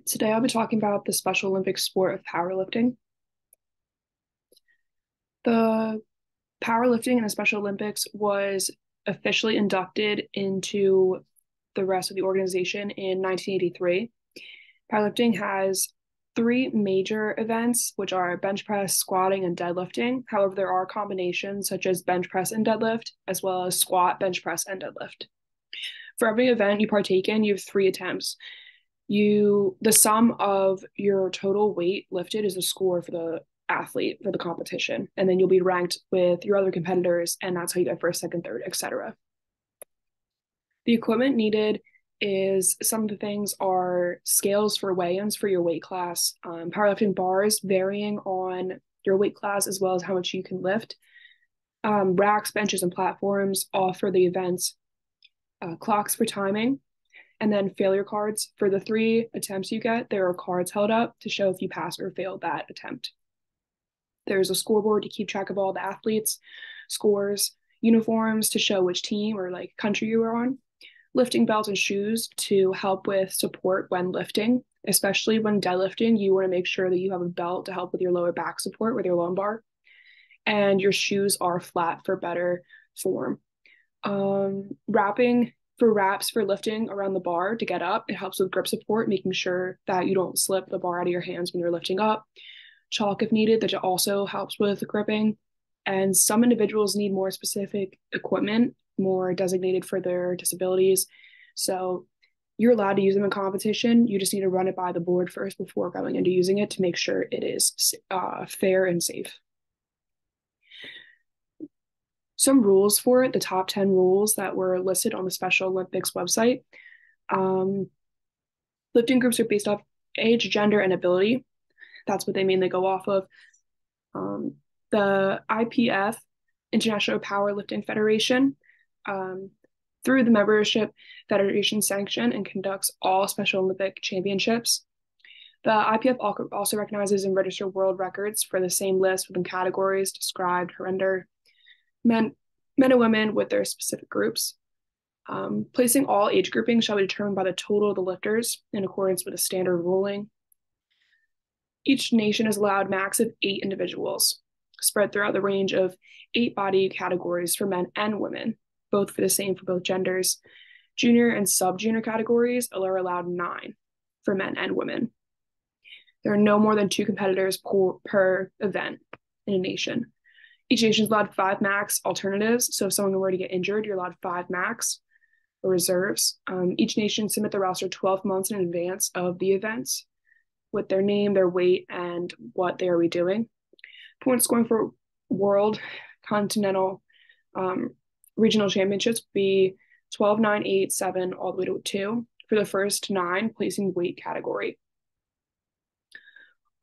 Today I'll be talking about the Special Olympic sport of powerlifting. The powerlifting in the Special Olympics was officially inducted into the rest of the organization in 1983. Powerlifting has three major events, which are bench press, squatting, and deadlifting. However, there are combinations such as bench press and deadlift, as well as squat, bench press, and deadlift. For every event you partake in, you have three attempts. The sum of your total weight lifted is the score for the athlete for the competition, and then you'll be ranked with your other competitors, and that's how you get first, second, third, etc. The equipment needed is some of the things are scales for weigh-ins for your weight class, powerlifting bars varying on your weight class as well as how much you can lift, racks, benches, and platforms all for the events, clocks for timing, and then failure cards. For the three attempts you get, there are cards held up to show if you pass or failed that attempt. There's a scoreboard to keep track of all the athletes' scores, uniforms to show which team or like country you were on, lifting belts and shoes to help with support when lifting, especially when deadlifting. You want to make sure that you have a belt to help with your lower back support with your lumbar, and your shoes are flat for better form. Wrapping for wraps for lifting around the bar to get up. It helps with grip support, making sure that you don't slip the bar out of your hands when you're lifting up. Chalk if needed, that also helps with gripping. And some individuals need more specific equipment, more designated for their disabilities. So you're allowed to use them in competition. You just need to run it by the board first before going into using it to make sure it is fair and safe. Some rules for it, the top 10 rules that were listed on the Special Olympics website. Lifting groups are based off age, gender, and ability. That's what they mainly go off of. The IPF, International Powerlifting Federation, through the membership, federation sanction and conducts all Special Olympic championships. The IPF also recognizes and registers world records for the same list within categories described, render men and women with their specific groups. Placing all age groupings shall be determined by the total of the lifters in accordance with a standard ruling. Each nation is allowed max of 8 individuals, spread throughout the range of 8 body categories for men and women, both for the same for both genders. Junior and sub-junior categories are allowed 9 for men and women. There are no more than 2 competitors per event in a nation. Each nation is allowed 5 max alternatives. So if someone were to get injured, you're allowed 5 max or reserves. Each nation submit the roster 12 months in advance of the events with their name, their weight, and what they are redoing. Point scoring for world, continental, regional championships would be 12, 9, 8, 7, all the way to 2 for the first 9 placing weight category.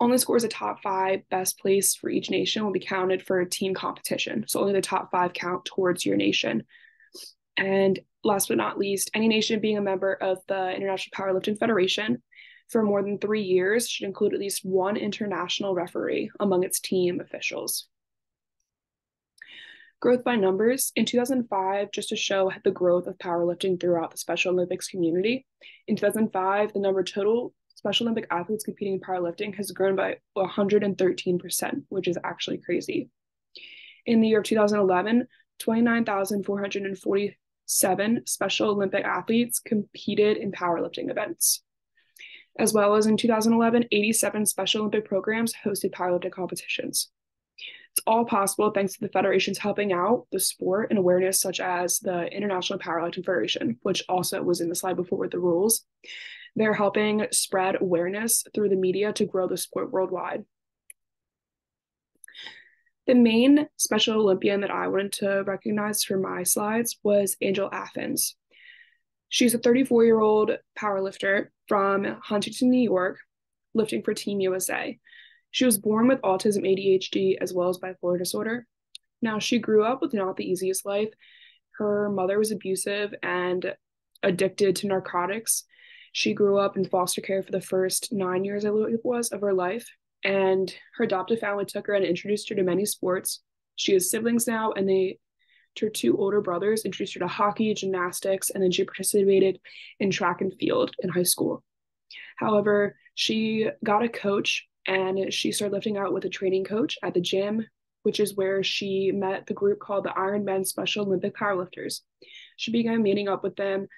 Only scores the top 5 best place for each nation will be counted for a team competition. So only the top 5 count towards your nation. And last but not least, any nation being a member of the International Powerlifting Federation for more than 3 years should include at least 1 international referee among its team officials. Growth by numbers. In 2005, just to show the growth of powerlifting throughout the Special Olympics community, in 2005, the number of total Special Olympic athletes competing in powerlifting has grown by 113%, which is actually crazy. In the year of 2011, 29,447 Special Olympic athletes competed in powerlifting events. As well as in 2011, 87 Special Olympic programs hosted powerlifting competitions. It's all possible thanks to the federations helping out the sport and awareness, such as the International Powerlifting Federation, which also was in the slide before with the rules. They're helping spread awareness through the media to grow the sport worldwide. The main Special Olympian that I wanted to recognize for my slides was Angel Athens. She's a 34-year-old powerlifter from Huntington, New York, lifting for Team USA. She was born with autism, ADHD, as well as bipolar disorder. Now, she grew up with not the easiest life. Her mother was abusive and addicted to narcotics. She grew up in foster care for the first 9 years, I believe it was, of her life. And her adoptive family took her and introduced her to many sports. She has siblings now, and her 2 older brothers introduced her to hockey, gymnastics, and then she participated in track and field in high school. However, she got a coach and she started lifting out with a training coach at the gym, which is where she met the group called the Iron Men Special Olympic Powerlifters. She began meeting up with them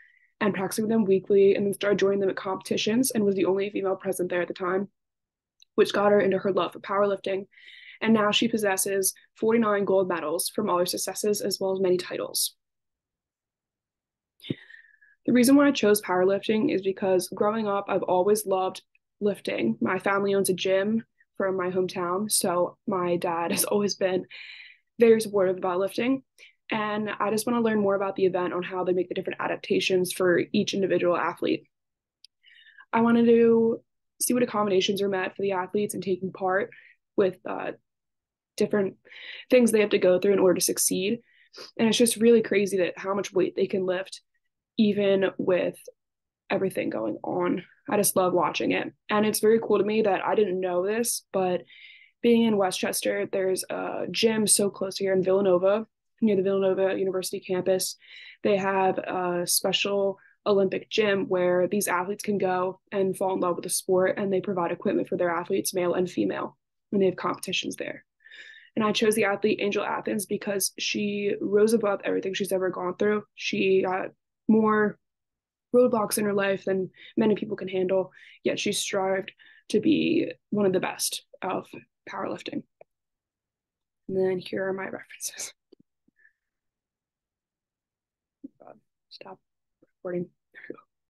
and practicing with them weekly, and then started joining them at competitions and was the only female present there at the time, which got her into her love for powerlifting. And now she possesses 49 gold medals from all her successes, as well as many titles. The reason why I chose powerlifting is because growing up, I've always loved lifting. My family owns a gym from my hometown, so my dad has always been very supportive about lifting. And I just want to learn more about the event on how they make the different adaptations for each individual athlete. I wanted to see what accommodations are met for the athletes and taking part with different things they have to go through in order to succeed. And it's just really crazy that how much weight they can lift, even with everything going on. I just love watching it. And it's very cool to me that I didn't know this, but being in Westchester, there's a gym so close here in Villanova, near the Villanova University campus. They have a special Olympic gym where these athletes can go and fall in love with the sport, and they provide equipment for their athletes, male and female, when they have competitions there. And I chose the athlete Angel Athens because she rose above everything she's ever gone through. She got more roadblocks in her life than many people can handle, yet she strived to be one of the best of powerlifting. And then here are my references. Stop recording.